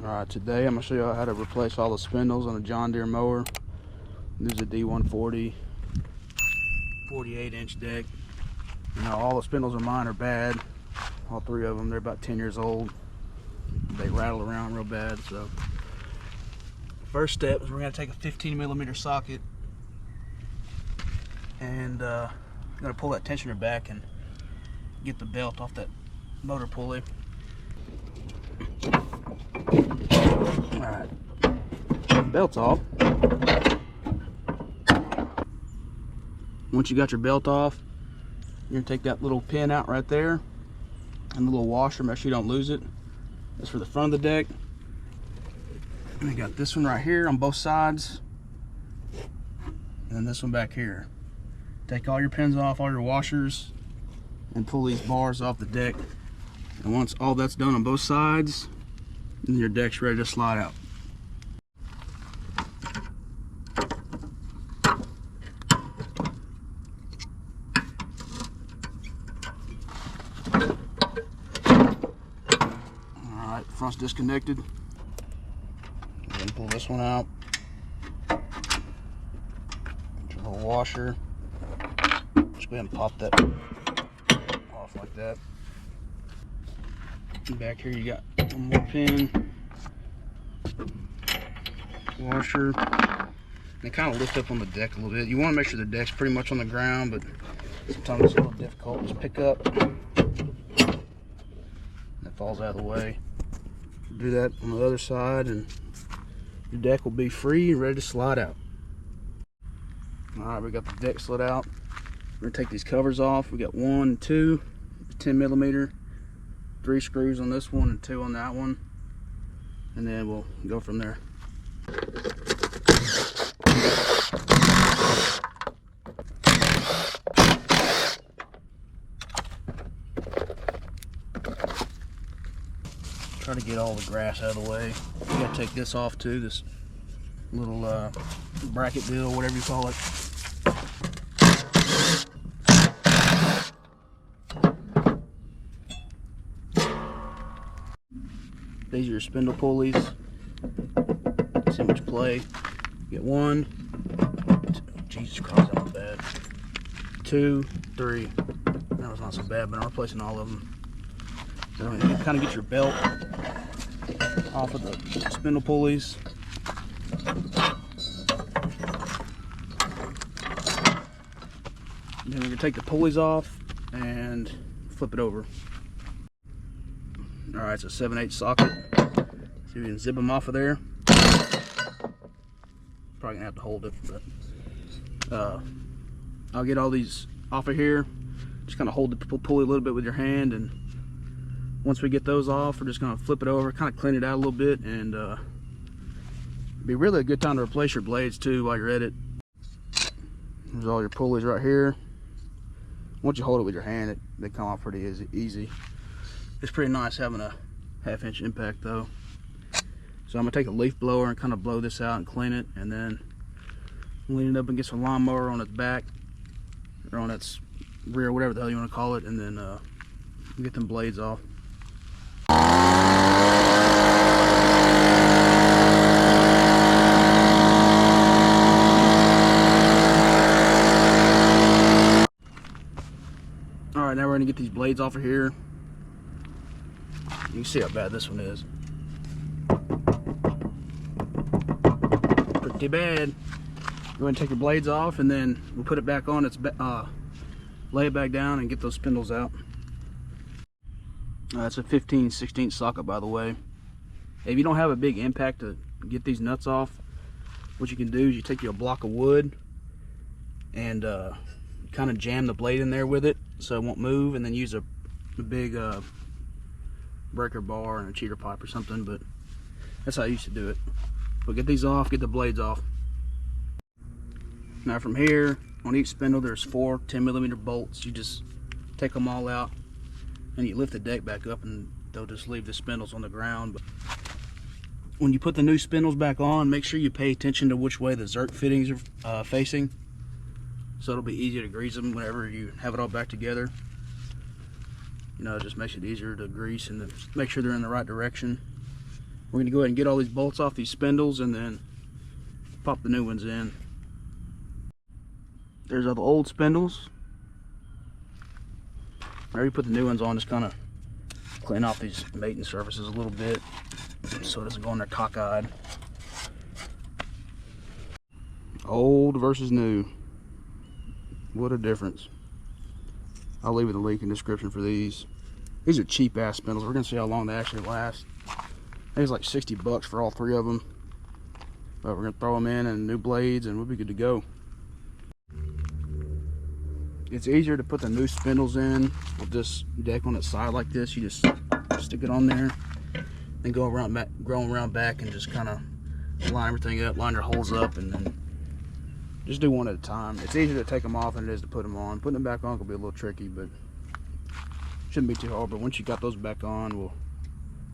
Alright, today I'm going to show you how to replace all the spindles on a John Deere mower. This is a D140 48-inch deck. Now all the spindles of mine are bad. All three of them, they're about 10 years old. They rattle around real bad. So first step is we're going to take a 15mm socket and going to pull that tensioner back and get the belt off that motor pulley. Alright, belt's off. Once you got your belt off, you're going to take that little pin out right there and the little washer, make sure you don't lose it. That's for the front of the deck. And I got this one right here on both sides, and then this one back here. Take all your pins off, all your washers, and pull these bars off the deck. And once all that's done on both sides, then your deck's ready to slide out. Alright, front's disconnected. Then pull this one out. Get your little washer. Just go ahead and pop that off like that. And back here you got one more pin, washer. They kind of lift up on the deck a little bit. You want to make sure the deck's pretty much on the ground, but sometimes it's a little difficult. Just pick up. That falls out of the way. Do that on the other side, and your deck will be free and ready to slide out. Alright, we got the deck slid out. We're gonna take these covers off. We got 1, 2, 10mm, 3 screws on this one and 2 on that one, and then we'll go from there. Try to get all the grass out of the way. You gotta take this off too, this little bracket deal, whatever you call it. These are your spindle pulleys. See how much play. Get 1, 2, Jesus Christ, that was bad. 2, 3. That was not so bad, but I'm replacing all of them. So you kind of get your belt off of the spindle pulleys. Then we're going to take the pulleys off and flip it over. Alright, it's a 7/8 socket. So you can zip them off of there. Probably gonna have to hold it, but I'll get all these off of here. Just kind of hold the pulley a little bit with your hand, and once we get those off, we're just gonna flip it over, kind of clean it out a little bit, and be really a good time to replace your blades too while you're at it. There's all your pulleys right here. Once you hold it with your hand, they come off pretty easy. It's pretty nice having a 1/2-inch impact though. So I'm gonna take a leaf blower and kind of blow this out and clean it, and then lean it up against a lawnmower on its back or on its rear, whatever the hell you want to call it, and then get them blades off. Alright, now we're gonna get these blades off of here. You can see how bad this one is. Pretty bad. Go ahead and take your blades off, and then we'll put it back on. Lay it back down and get those spindles out. It's a 15/16 socket, by the way. If you don't have a big impact to get these nuts off, what you can do is you take a block of wood and kind of jam the blade in there with it so it won't move, and then use a big breaker bar and a cheater pipe or something, but that's how I used to do it. But get these off, get the blades off. Now from here, on each spindle there's 4 10mm bolts. You just take them all out and you lift the deck back up, and they'll just leave the spindles on the ground. But when you put the new spindles back on, make sure you pay attention to which way the Zerk fittings are facing, so it'll be easier to grease them whenever you have it all back together. You know, it just makes it easier to grease and to make sure they're in the right direction. We're going to go ahead and get all these bolts off these spindles and then pop the new ones in. There's all the old spindles. I already put the new ones on, just kind of clean off these mating surfaces a little bit so it doesn't go in there cockeyed. Old versus new. What a difference. I'll leave the link in the description for these. These are cheap ass spindles. We're gonna see how long they actually last. I think it's like 60 bucks for all three of them. But we're gonna throw them in and new blades and we'll be good to go. It's easier to put the new spindles in with this deck on its side like this. You just stick it on there, then go around back and just kind of line everything up, line your holes up, and then just do one at a time. It's easier to take them off than it is to put them on. Putting them back on can be a little tricky, but shouldn't be too hard. But once you got those back on, we'll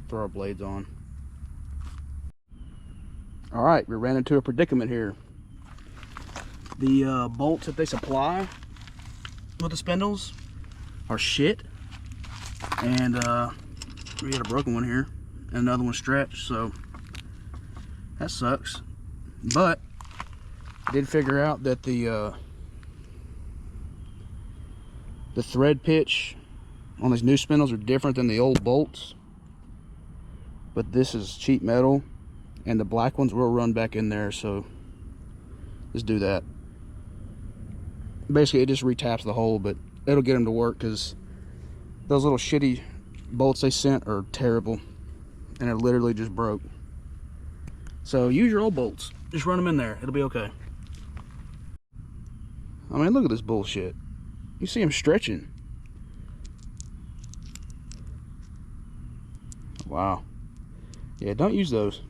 throw our blades on. All right, we ran into a predicament here. The bolts that they supply with the spindles are shit, and we got a broken one here and another one stretched, so that sucks. But I did figure out that the thread pitch on these new spindles are different than the old bolts, but this is cheap metal and the black ones will run back in there, so let's do that. Basically it just retaps the hole, but it'll get them to work because those little shitty bolts they sent are terrible and it literally just broke. So use your old bolts, just run them in there, it'll be okay. I mean, look at this bullshit. You see them stretching. Wow. Yeah, don't use those.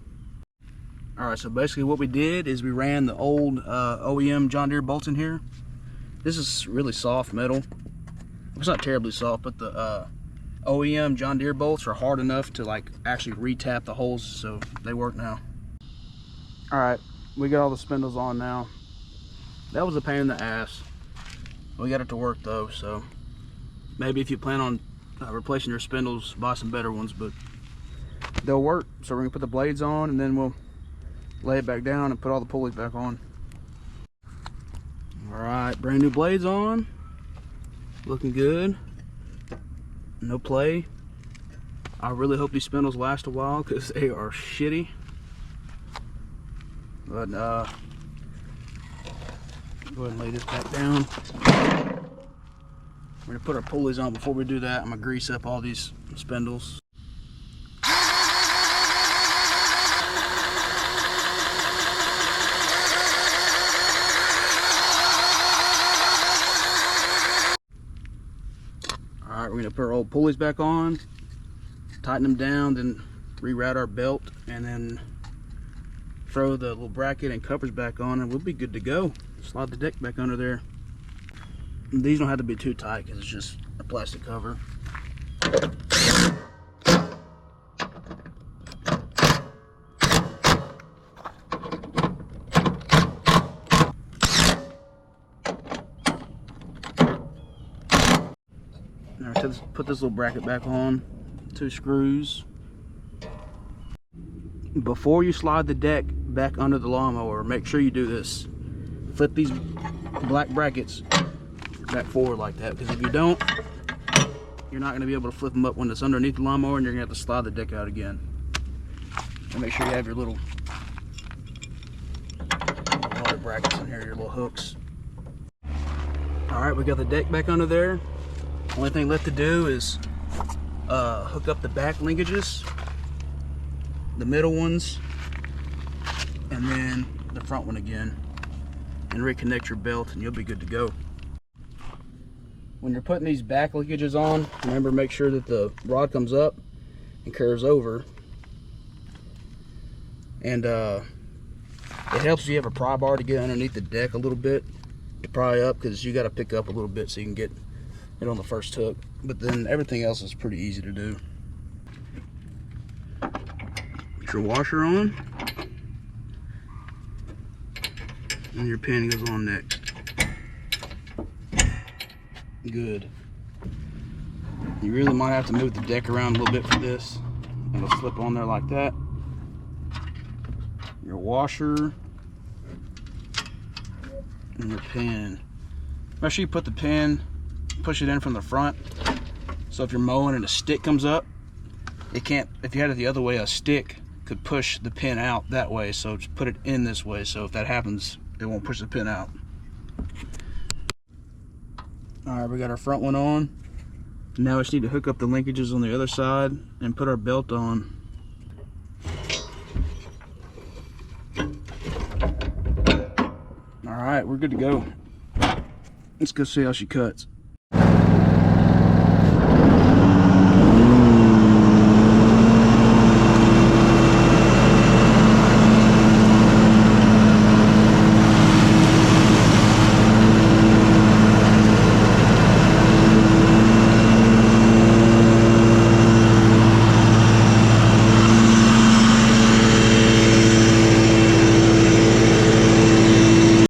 Alright, so basically what we did is we ran the old OEM John Deere bolts in here. This is really soft metal. It's not terribly soft, but the OEM John Deere bolts are hard enough to like actually retap the holes, so they work now. Alright, we got all the spindles on now. That was a pain in the ass. We got it to work though, so maybe if you plan on replacing your spindles, buy some better ones, but they'll work. So we're gonna put the blades on and then we'll lay it back down and put all the pulleys back on. Alright, brand new blades on. Looking good. No play. I really hope these spindles last a while because they are shitty. But go ahead and lay this back down. We're gonna put our pulleys on. Before we do that, I'm gonna grease up all these spindles. Alright, we're gonna put our old pulleys back on, tighten them down, then reroute our belt, and then throw the little bracket and covers back on, and we'll be good to go. Slide the deck back under there. And these don't have to be too tight because it's just a plastic cover. Now put this little bracket back on, 2 screws. Before you slide the deck back under the lawnmower, make sure you do this. Flip these black brackets back forward like that, because if you don't, you're not going to be able to flip them up when it's underneath the lawnmower, and you're going to have to slide the deck out again. And make sure you have your little water brackets in here, your little hooks. Alright, we got the deck back under there. Only thing left to do is hook up the back linkages, the middle ones, and then the front one again, and reconnect your belt, and you'll be good to go. When you're putting these back linkages on, remember, make sure that the rod comes up and curves over, and it helps if you have a pry bar to get underneath the deck a little bit to pry up, because you got to pick up a little bit so you can get it on the first hook, but then everything else is pretty easy to do. Put your washer on, and your pin goes on next. Good. You really might have to move the deck around a little bit for this. It'll slip on there like that. your washer, and your pin. Make sure you put the pin, push it in from the front. So if you're mowing and a stick comes up, it can't, if you had it the other way, a stick could push the pin out that way. So just put it in this way, so if that happens, it won't push the pin out. Alright, we got our front one on. Now we just need to hook up the linkages on the other side and put our belt on. Alright, we're good to go. Let's go see how she cuts.